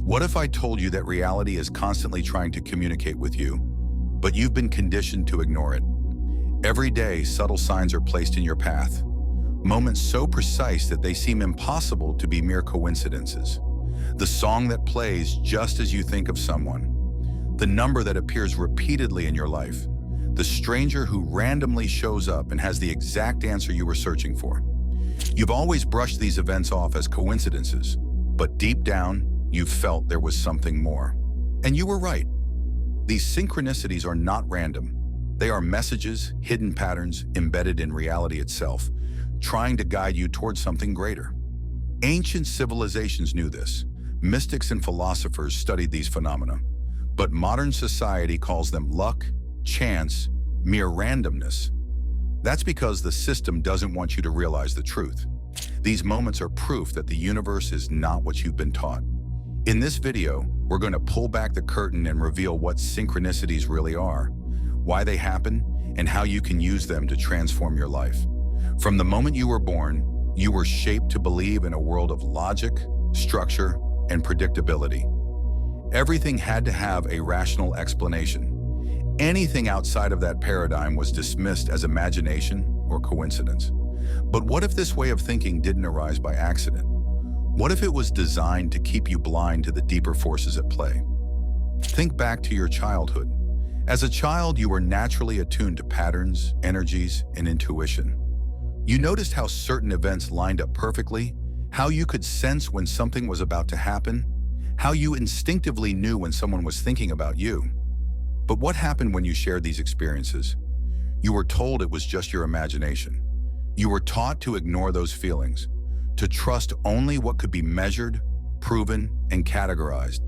What if I told you that reality is constantly trying to communicate with you, but you've been conditioned to ignore it? Every day, subtle signs are placed in your path, moments so precise that they seem impossible to be mere coincidences. The song that plays just as you think of someone, the number that appears repeatedly in your life, the stranger who randomly shows up and has the exact answer you were searching for. You've always brushed these events off as coincidences, but deep down, you've felt there was something more. And you were right. These synchronicities are not random. They are messages, hidden patterns embedded in reality itself, trying to guide you towards something greater. Ancient civilizations knew this. Mystics and philosophers studied these phenomena, but modern society calls them luck, chance, mere randomness. That's because the system doesn't want you to realize the truth. These moments are proof that the universe is not what you've been taught. In this video, we're going to pull back the curtain and reveal what synchronicities really are, why they happen, and how you can use them to transform your life. From the moment you were born, you were shaped to believe in a world of logic, structure, and predictability. Everything had to have a rational explanation. Anything outside of that paradigm was dismissed as imagination or coincidence. But what if this way of thinking didn't arise by accident? What if it was designed to keep you blind to the deeper forces at play? Think back to your childhood. As a child, you were naturally attuned to patterns, energies, and intuition. You noticed how certain events lined up perfectly, how you could sense when something was about to happen, how you instinctively knew when someone was thinking about you. But what happened when you shared these experiences? You were told it was just your imagination. You were taught to ignore those feelings, to trust only what could be measured, proven, and categorized.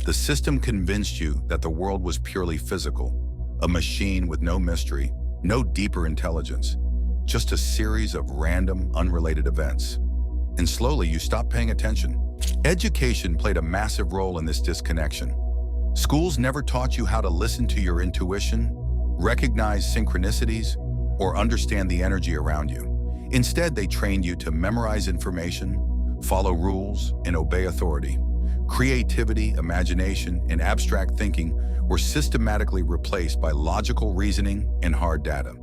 The system convinced you that the world was purely physical, a machine with no mystery, no deeper intelligence, just a series of random, unrelated events. And slowly you stopped paying attention. Education played a massive role in this disconnection. Schools never taught you how to listen to your intuition, recognize synchronicities, or understand the energy around you. Instead, they trained you to memorize information, follow rules, and obey authority. Creativity, imagination, and abstract thinking were systematically replaced by logical reasoning and hard data.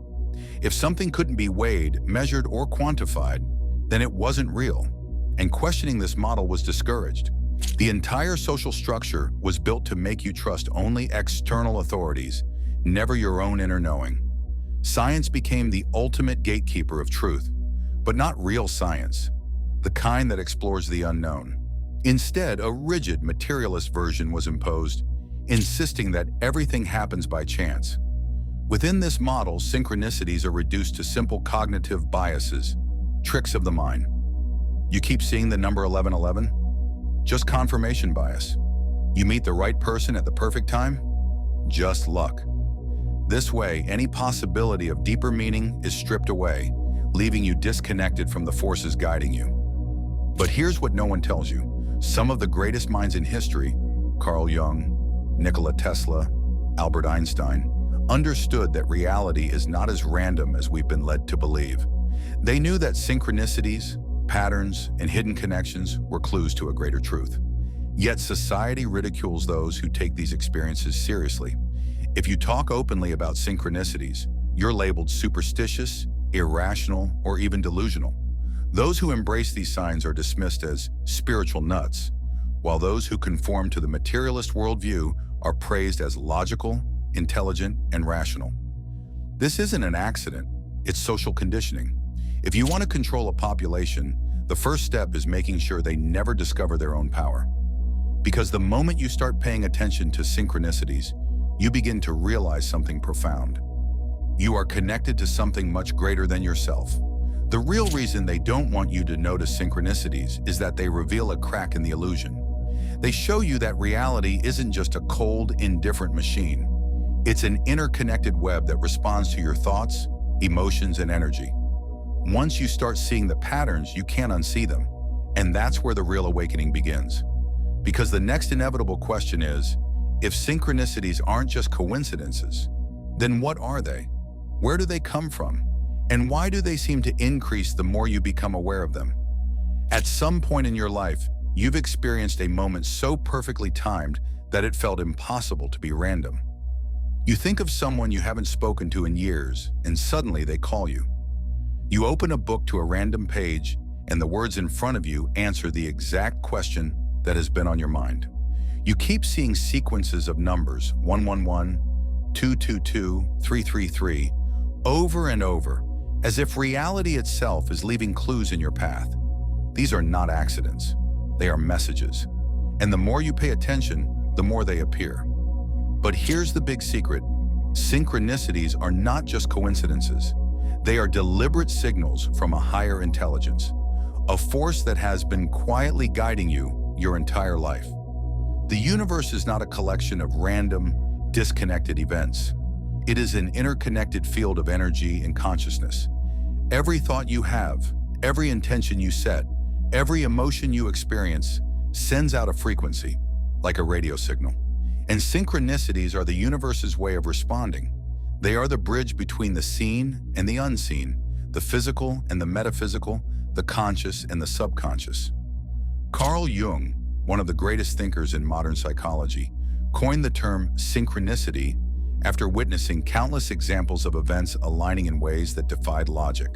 If something couldn't be weighed, measured, or quantified, then it wasn't real, and questioning this model was discouraged. The entire social structure was built to make you trust only external authorities, never your own inner knowing. Science became the ultimate gatekeeper of truth, but not real science, the kind that explores the unknown. Instead, a rigid, materialist version was imposed, insisting that everything happens by chance. Within this model, synchronicities are reduced to simple cognitive biases, tricks of the mind. You keep seeing the number 1111? Just confirmation bias. You meet the right person at the perfect time? Just luck. This way, any possibility of deeper meaning is stripped away, leaving you disconnected from the forces guiding you. But here's what no one tells you. Some of the greatest minds in history, Carl Jung, Nikola Tesla, Albert Einstein, understood that reality is not as random as we've been led to believe. They knew that synchronicities, patterns, and hidden connections were clues to a greater truth. Yet society ridicules those who take these experiences seriously. If you talk openly about synchronicities, you're labeled superstitious, irrational, or even delusional. Those who embrace these signs are dismissed as spiritual nuts, while those who conform to the materialist worldview are praised as logical, intelligent, and rational. This isn't an accident, it's social conditioning. If you want to control a population, the first step is making sure they never discover their own power. Because the moment you start paying attention to synchronicities, you begin to realize something profound. You are connected to something much greater than yourself. The real reason they don't want you to notice synchronicities is that they reveal a crack in the illusion. They show you that reality isn't just a cold, indifferent machine. It's an interconnected web that responds to your thoughts, emotions, and energy. Once you start seeing the patterns, you can't unsee them. And that's where the real awakening begins. Because the next inevitable question is, if synchronicities aren't just coincidences, then what are they? Where do they come from? And why do they seem to increase the more you become aware of them? At some point in your life, you've experienced a moment so perfectly timed that it felt impossible to be random. You think of someone you haven't spoken to in years, and suddenly they call you. You open a book to a random page, and the words in front of you answer the exact question that has been on your mind. You keep seeing sequences of numbers 111, 222, 333 over and over, as if reality itself is leaving clues in your path. These are not accidents. They are messages. And the more you pay attention, the more they appear. But here's the big secret. Synchronicities are not just coincidences. They are deliberate signals from a higher intelligence, a force that has been quietly guiding you your entire life. The universe is not a collection of random, disconnected events. It is an interconnected field of energy and consciousness. Every thought you have, every intention you set, every emotion you experience sends out a frequency, like a radio signal. And synchronicities are the universe's way of responding. They are the bridge between the seen and the unseen, the physical and the metaphysical, the conscious and the subconscious. Carl Jung, one of the greatest thinkers in modern psychology, coined the term synchronicity after witnessing countless examples of events aligning in ways that defied logic.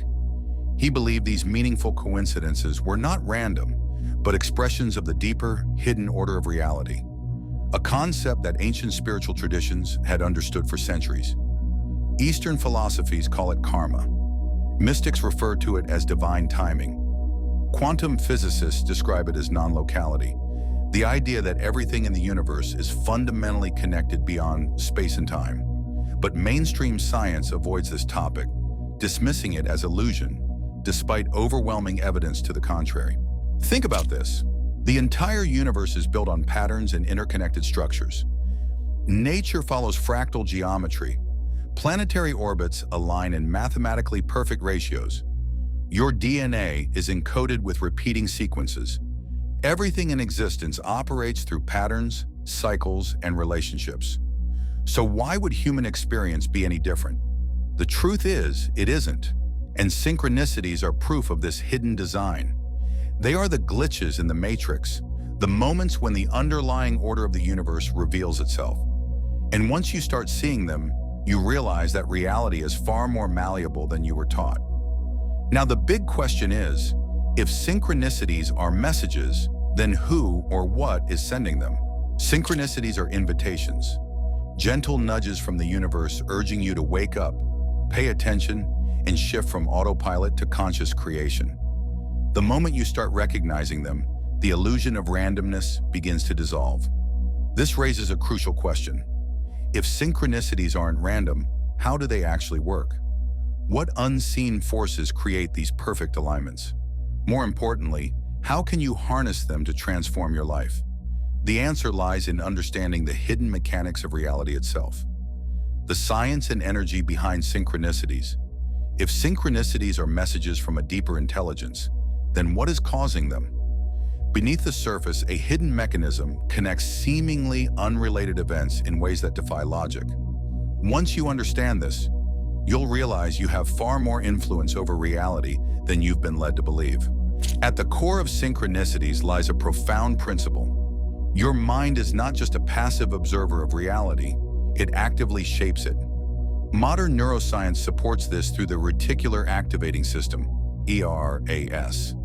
He believed these meaningful coincidences were not random, but expressions of the deeper, hidden order of reality, a concept that ancient spiritual traditions had understood for centuries. Eastern philosophies call it karma. Mystics refer to it as divine timing. Quantum physicists describe it as non-locality, the idea that everything in the universe is fundamentally connected beyond space and time. But mainstream science avoids this topic, dismissing it as illusion, despite overwhelming evidence to the contrary. Think about this. The entire universe is built on patterns and interconnected structures. Nature follows fractal geometry. Planetary orbits align in mathematically perfect ratios. Your DNA is encoded with repeating sequences. Everything in existence operates through patterns, cycles, and relationships. So why would human experience be any different? The truth is, it isn't. And synchronicities are proof of this hidden design. They are the glitches in the matrix, the moments when the underlying order of the universe reveals itself. And once you start seeing them, you realize that reality is far more malleable than you were taught. Now, the big question is, if synchronicities are messages, then who or what is sending them? Synchronicities are invitations, gentle nudges from the universe urging you to wake up, pay attention, and shift from autopilot to conscious creation. The moment you start recognizing them, the illusion of randomness begins to dissolve. This raises a crucial question. If synchronicities aren't random, how do they actually work? What unseen forces create these perfect alignments? More importantly, how can you harness them to transform your life? The answer lies in understanding the hidden mechanics of reality itself. The science and energy behind synchronicities. If synchronicities are messages from a deeper intelligence, then what is causing them? Beneath the surface, a hidden mechanism connects seemingly unrelated events in ways that defy logic. Once you understand this, you'll realize you have far more influence over reality than you've been led to believe. At the core of synchronicities lies a profound principle. Your mind is not just a passive observer of reality, it actively shapes it. Modern neuroscience supports this through the reticular activating system, ERAS,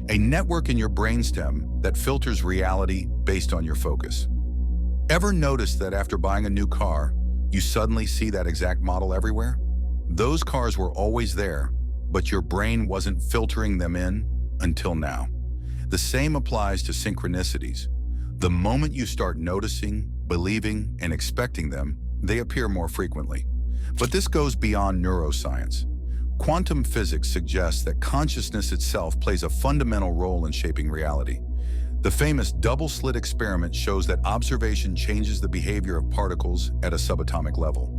a network in your brainstem that filters reality based on your focus. Ever notice that after buying a new car, you suddenly see that exact model everywhere? Those cars were always there, but your brain wasn't filtering them in until now. The same applies to synchronicities. The moment you start noticing, believing, and expecting them, they appear more frequently. But this goes beyond neuroscience. Quantum physics suggests that consciousness itself plays a fundamental role in shaping reality. The famous double-slit experiment shows that observation changes the behavior of particles at a subatomic level.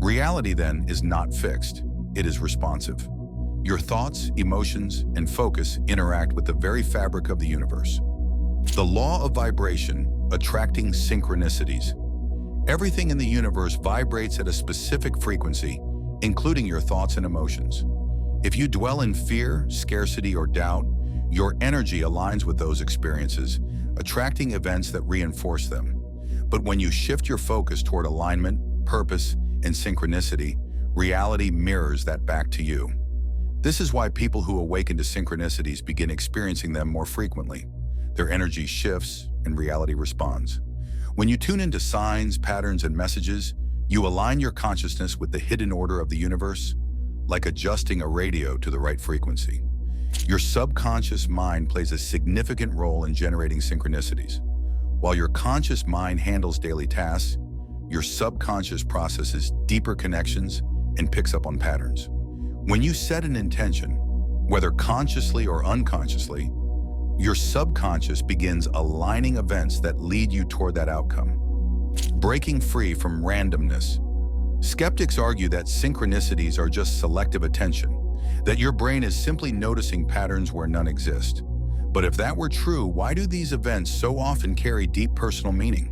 Reality, then, is not fixed. It is responsive. Your thoughts, emotions, and focus interact with the very fabric of the universe. The law of vibration, attracting synchronicities. Everything in the universe vibrates at a specific frequency, including your thoughts and emotions. If you dwell in fear, scarcity, or doubt, Your energy aligns with those experiences, attracting events that reinforce them. But when you shift your focus toward alignment, purpose, and synchronicity, reality mirrors that back to you. This is why people who awaken to synchronicities begin experiencing them more frequently. Their energy shifts and reality responds. When you tune into signs, patterns, and messages, you align your consciousness with the hidden order of the universe, like adjusting a radio to the right frequency. Your subconscious mind plays a significant role in generating synchronicities. While your conscious mind handles daily tasks, your subconscious processes deeper connections and picks up on patterns. When you set an intention, whether consciously or unconsciously, your subconscious begins aligning events that lead you toward that outcome. Breaking free from randomness. Skeptics argue that synchronicities are just selective attention, that your brain is simply noticing patterns where none exist. But if that were true, why do these events so often carry deep personal meaning?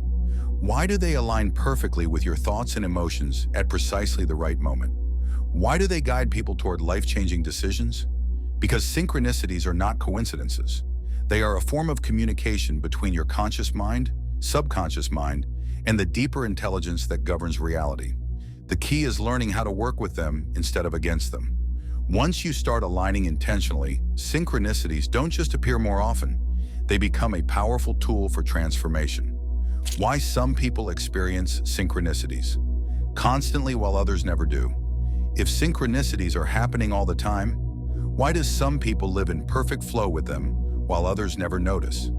Why do they align perfectly with your thoughts and emotions at precisely the right moment? Why do they guide people toward life-changing decisions? Because synchronicities are not coincidences. They are a form of communication between your conscious mind, subconscious mind, and the deeper intelligence that governs reality. The key is learning how to work with them instead of against them. Once you start aligning intentionally, synchronicities don't just appear more often. They become a powerful tool for transformation. Why some people experience synchronicities constantly while others never do. If synchronicities are happening all the time, why do some people live in perfect flow with them while others never notice?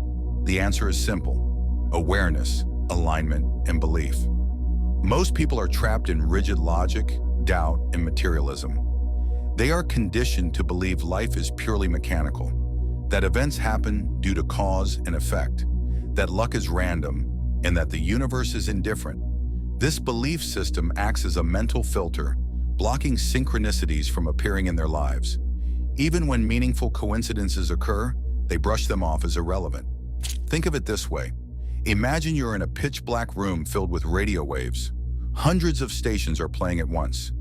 The answer is simple: awareness, alignment, and belief. Most people are trapped in rigid logic, doubt, and materialism. They are conditioned to believe life is purely mechanical, that events happen due to cause and effect, that luck is random, and that the universe is indifferent. This belief system acts as a mental filter, blocking synchronicities from appearing in their lives. Even when meaningful coincidences occur, they brush them off as irrelevant. Think of it this way. Imagine you're in a pitch-black room filled with radio waves. Hundreds of stations are playing at once.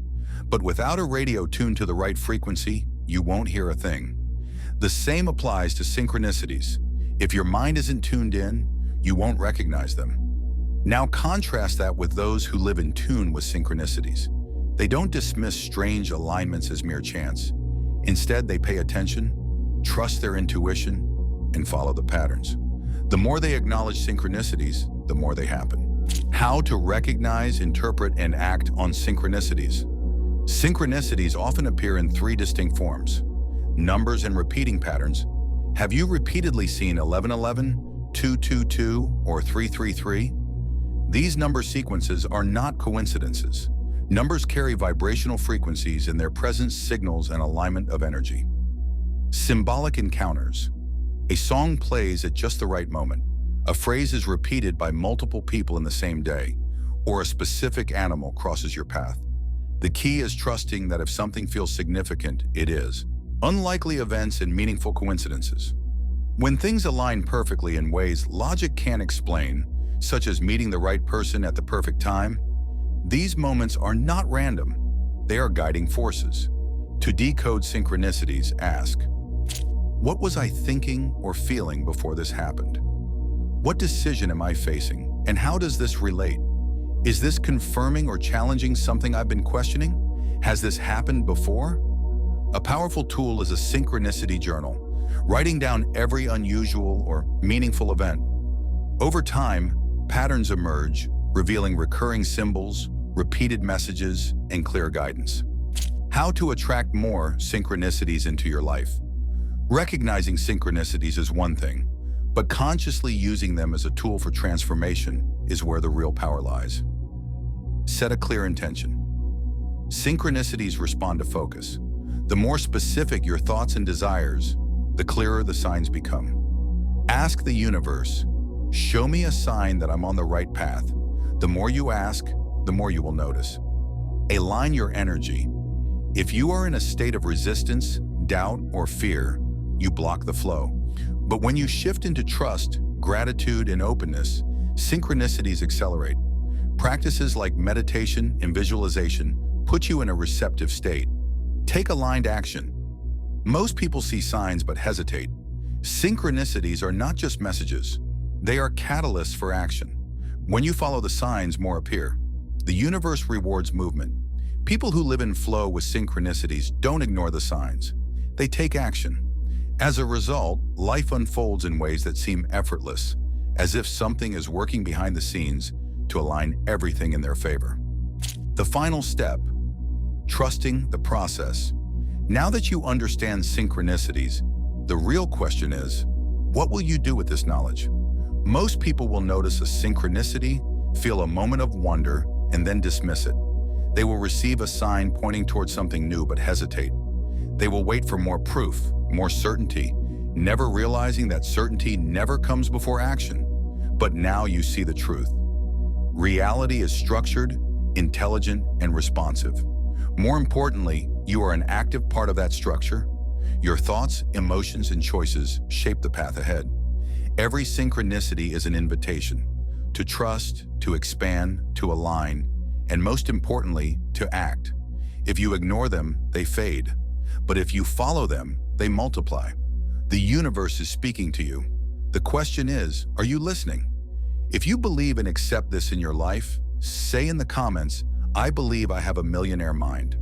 But without a radio tuned to the right frequency, you won't hear a thing. The same applies to synchronicities. If your mind isn't tuned in, you won't recognize them. Now contrast that with those who live in tune with synchronicities. They don't dismiss strange alignments as mere chance. Instead, they pay attention, trust their intuition, and follow the patterns. The more they acknowledge synchronicities, the more they happen. How to recognize, interpret, and act on synchronicities. Synchronicities often appear in three distinct forms: numbers and repeating patterns. Have you repeatedly seen 1111, 222, or 333? These number sequences are not coincidences. Numbers carry vibrational frequencies, and their presence signals an alignment of energy. Symbolic encounters. A song plays at just the right moment. A phrase is repeated by multiple people in the same day, or a specific animal crosses your path. The key is trusting that if something feels significant, it is. Unlikely events and meaningful coincidences. When things align perfectly in ways logic can't explain, such as meeting the right person at the perfect time, these moments are not random. They are guiding forces. To decode synchronicities, ask, what was I thinking or feeling before this happened? What decision am I facing, and how does this relate? Is this confirming or challenging something I've been questioning? Has this happened before? A powerful tool is a synchronicity journal, writing down every unusual or meaningful event. Over time, patterns emerge, revealing recurring symbols, repeated messages, and clear guidance. How to attract more synchronicities into your life. Recognizing synchronicities is one thing, but consciously using them as a tool for transformation is where the real power lies. Set a clear intention. Synchronicities respond to focus. The more specific your thoughts and desires, the clearer the signs become. Ask the universe, show me a sign that I'm on the right path. The more you ask, the more you will notice. Align your energy. If you are in a state of resistance, doubt, or fear, you block the flow. But when you shift into trust, gratitude, and openness, synchronicities accelerate. Practices like meditation and visualization put you in a receptive state. Take aligned action. Most people see signs but hesitate. Synchronicities are not just messages. They are catalysts for action. When you follow the signs, more appear. The universe rewards movement. People who live in flow with synchronicities don't ignore the signs. They take action. As a result, life unfolds in ways that seem effortless, as if something is working behind the scenes to align everything in their favor. The final step, trusting the process. Now that you understand synchronicities, the real question is, what will you do with this knowledge? Most people will notice a synchronicity, feel a moment of wonder, and then dismiss it. They will receive a sign pointing towards something new but hesitate. They will wait for more proof, more certainty, never realizing that certainty never comes before action. But now you see the truth. Reality is structured, intelligent, and responsive. More importantly, you are an active part of that structure. Your thoughts, emotions, and choices shape the path ahead. Every synchronicity is an invitation to trust, to expand, to align, and most importantly, to act. If you ignore them, they fade. But if you follow them, they multiply. The universe is speaking to you. The question is, are you listening? If you believe and accept this in your life, say in the comments, "I believe I have a millionaire mind."